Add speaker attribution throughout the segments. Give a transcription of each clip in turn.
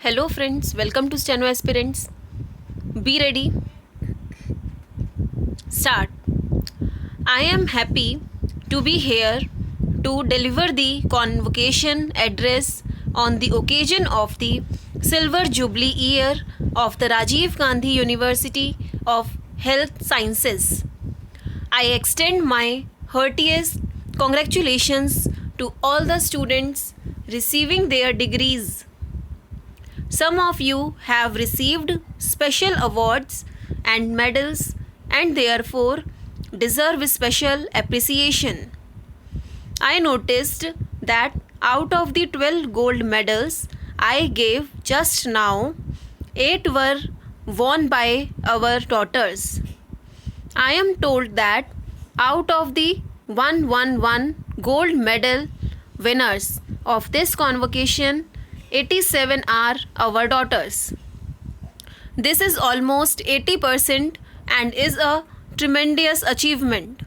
Speaker 1: Hello friends, welcome to Steno Aspirants. Be ready. Start. I am happy to be here to deliver the convocation address on the occasion of the Silver Jubilee year of the Rajiv Gandhi University of Health Sciences. I extend my heartiest congratulations to all the students receiving their degrees. Some of you have received special awards and medals and therefore deserve special appreciation. I noticed that out of the 12 gold medals I gave just now, 8 were won by our daughters. I am told that out of the 111 gold medal winners of this convocation, 87 are our daughters. This is almost 80% and is a tremendous achievement.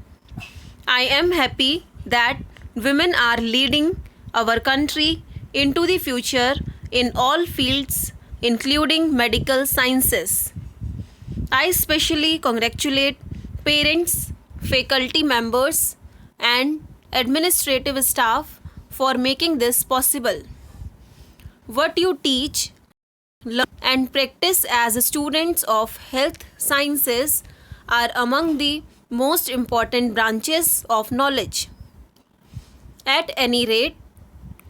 Speaker 1: I am happy that women are leading our country into the future in all fields, including medical sciences. I especially congratulate parents, faculty members, and administrative staff for making this possible. What you teach, learn, and practice as students of health sciences are among the most important branches of knowledge. At any rate,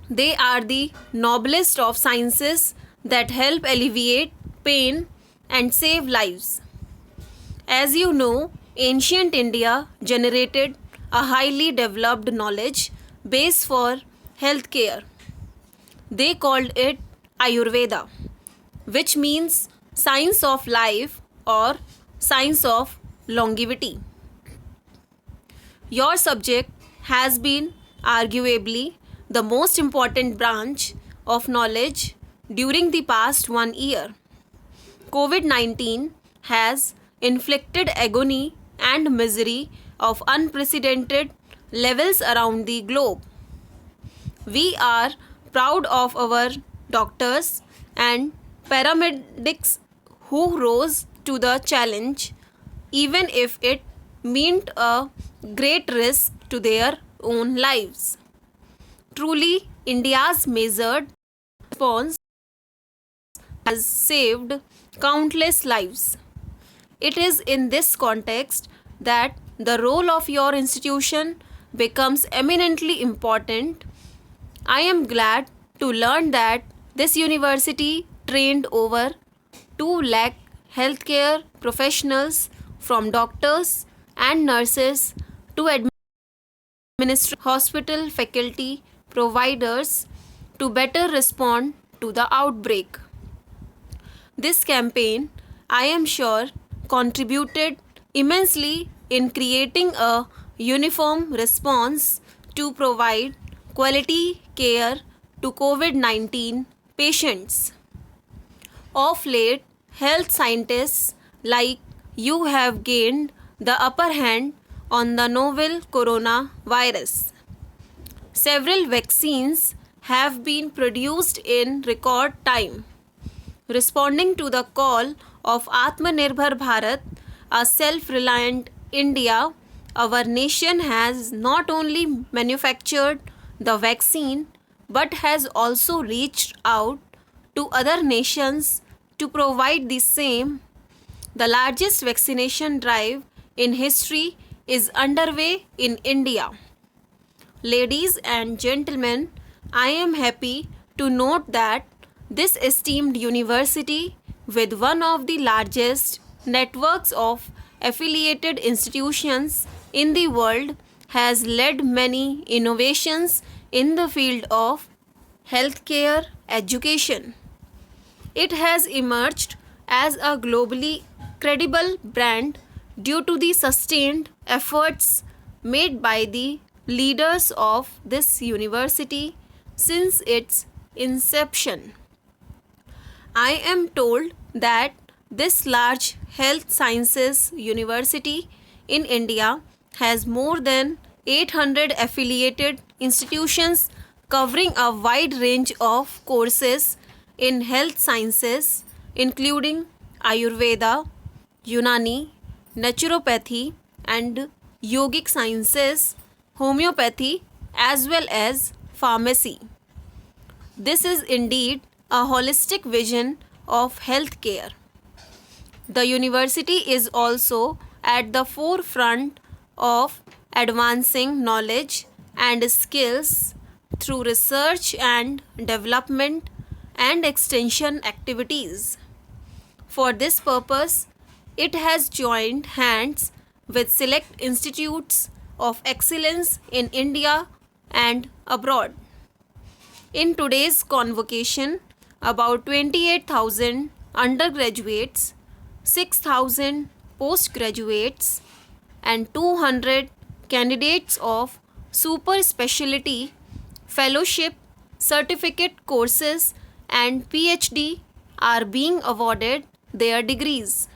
Speaker 1: they are the noblest of sciences that help alleviate pain and save lives. As you know, ancient India generated a highly developed knowledge base for healthcare. They called it Ayurveda, which means science of life or science of longevity. Your subject has been arguably the most important branch of knowledge during the past 1 year. COVID 19 has inflicted agony and misery of unprecedented levels around the globe. We are proud of our doctors and paramedics who rose to the challenge, even if it meant a great risk to their own lives. Truly, India's measured response has saved countless lives. It is in this context that the role of your institution becomes eminently important. I am glad to learn that this university trained over 2 lakh healthcare professionals from doctors and nurses to administer hospital faculty providers to better respond to the outbreak. This campaign, I am sure, contributed immensely in creating a uniform response to provide quality care to COVID 19 patients. Of late, health scientists like you have gained the upper hand on the novel coronavirus. Several vaccines have been produced in record time. Responding to the call of Atmanirbhar Bharat, a self-reliant India, our nation has not only manufactured the vaccine but has also reached out to other nations to provide the same. The largest vaccination drive in history is underway in India. Ladies and gentlemen, I am happy to note that this esteemed university, with one of the largest networks of affiliated institutions in the world, has led many innovations in the field of healthcare education. It has emerged as a globally credible brand due to the sustained efforts made by the leaders of this university since its inception. I am told that this large health sciences university in India has more than 800 affiliated institutions covering a wide range of courses in health sciences, including Ayurveda, Unani, naturopathy, and yogic sciences, homeopathy, as well as pharmacy. This is indeed a holistic vision of healthcare. The university is also at the forefront of advancing knowledge and skills through research and development and extension activities. For this purpose, it has joined hands with select institutes of excellence in India and abroad. In today's convocation, about 28,000 undergraduates, 6,000 postgraduates, and 200 candidates of super specialty, fellowship, certificate courses, and PhD are being awarded their degrees.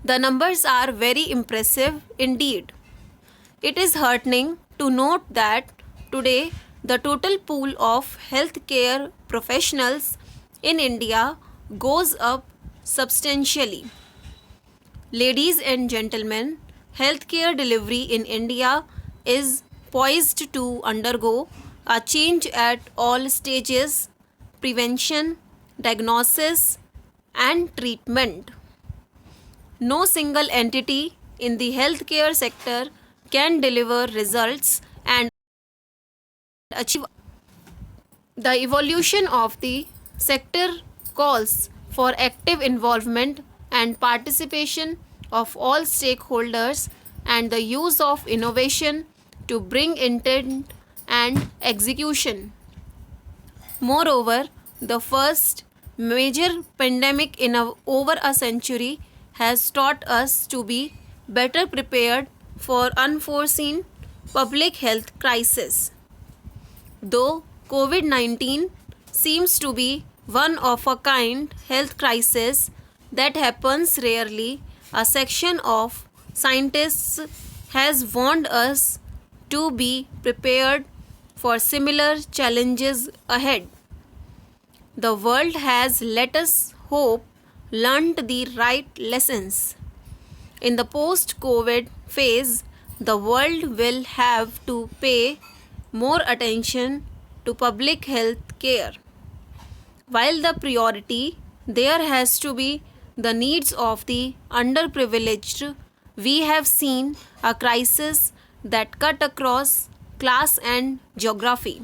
Speaker 1: The numbers are very impressive indeed. It is heartening to note that today the total pool of healthcare professionals in India goes up substantially. Ladies and gentlemen, healthcare delivery in India is poised to undergo a change at all stages: prevention, diagnosis, and treatment. No single entity in the healthcare sector can deliver results and achieve. The evolution of the sector calls for active involvement and participation of all stakeholders and the use of innovation to bring intent and execution. Moreover, the first major pandemic in over a century has taught us to be better prepared for unforeseen public health crises. Though COVID-19 seems to be one of a kind health crisis that happens rarely, a section of scientists has warned us to be prepared for similar challenges ahead. The world has, let us hope, learned the right lessons. In the post COVID phase, the world will have to pay more attention to public health care. While the priority there has to be the needs of the underprivileged, we have seen a crisis that cut across class and geography.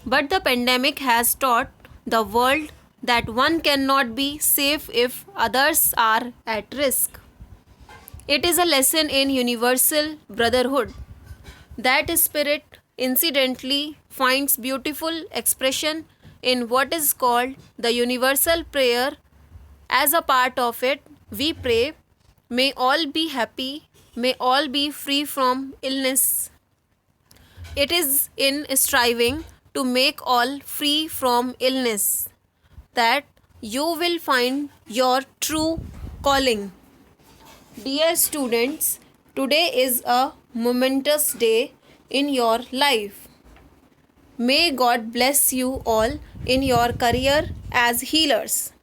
Speaker 1: But the pandemic has taught the world that one cannot be safe if others are at risk. It is a lesson in universal brotherhood. That spirit incidentally finds beautiful expression in what is called the universal prayer. As a part of it, we pray, may all be happy, may all be free from illness. It is in striving to make all free from illness that you will find your true calling. Dear students, today is a momentous day in your life. May God bless you all in your career as healers.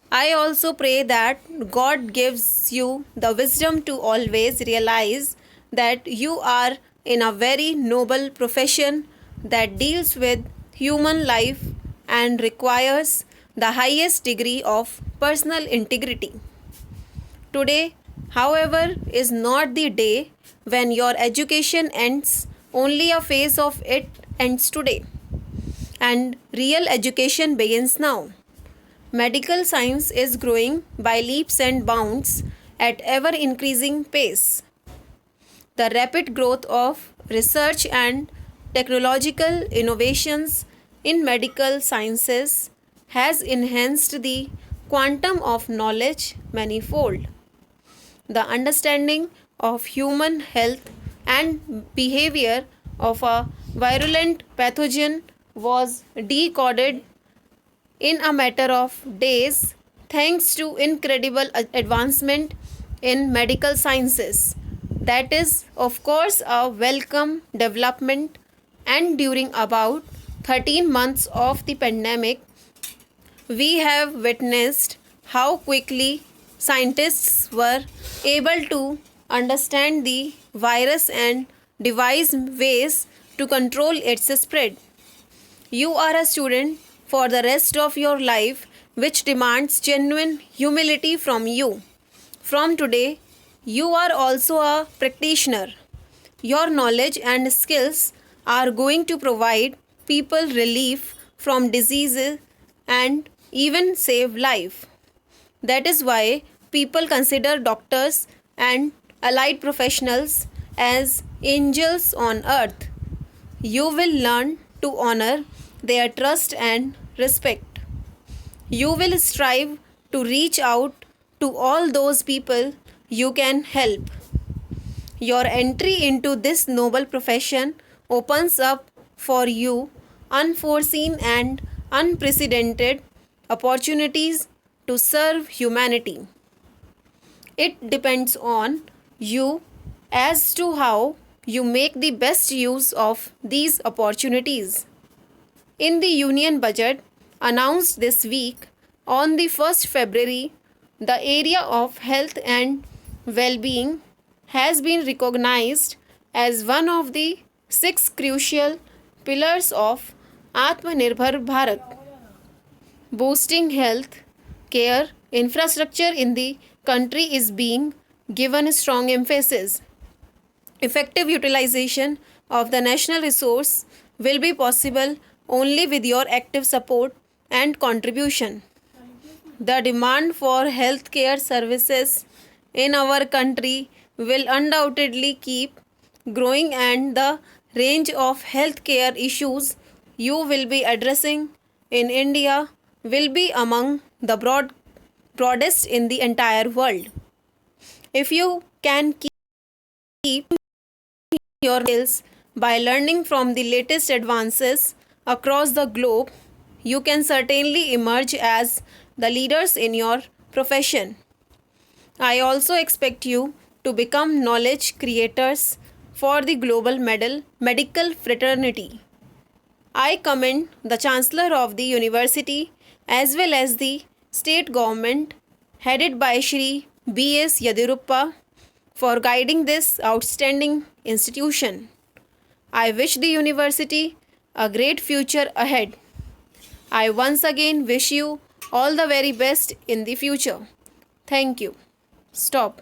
Speaker 1: I also pray that God gives you the wisdom to always realize that you are in a very noble profession that deals with human life and requires the highest degree of personal integrity. Today, however, is not the day when your education ends, only a phase of it ends today. And real education begins now. Medical science is growing by leaps and bounds at ever increasing pace. The rapid growth of research and technological innovations in medical sciences has enhanced the quantum of knowledge manifold. The understanding of human health and behavior of a virulent pathogen was decoded in a matter of days thanks to incredible advancement in medical sciences. That is, of course, a welcome development, and during about 13 months of the pandemic, We have witnessed how quickly scientists were able to understand the virus and devise ways to control its spread. You are a student for the rest of your life, which demands genuine humility from you. From today, you are also a practitioner. Your knowledge and skills are going to provide people relief from diseases and even save life. That is why people consider doctors and allied professionals as angels on earth. You will learn to honor their trust and respect. You will strive to reach out to all those people you can help. Your entry into this noble profession opens up for you unforeseen and unprecedented opportunities to serve humanity. It depends on you as to how you make the best use of these opportunities. In the Union Budget announced this week on the 1st February, the area of health and well-being has been recognized as one of the six crucial pillars of Atmanirbhar Bharat. Boosting health care infrastructure in the country is being given strong emphasis. Effective utilization of the national resource will be possible only with your active support and contribution. The demand for healthcare services in our country will undoubtedly keep growing, and the range of healthcare issues you will be addressing in India will be among the broadest in the entire world. If you can keep your skills by learning from the latest advances across the globe, you can certainly emerge as the leaders in your profession. I also expect you to become knowledge creators for the global medical fraternity. I commend the Chancellor of the University as well as the state government headed by Shri B.S. Yadurappa for guiding this outstanding institution. I wish the university a great future ahead. I once again wish you all the very best in the future. Thank you. Stop.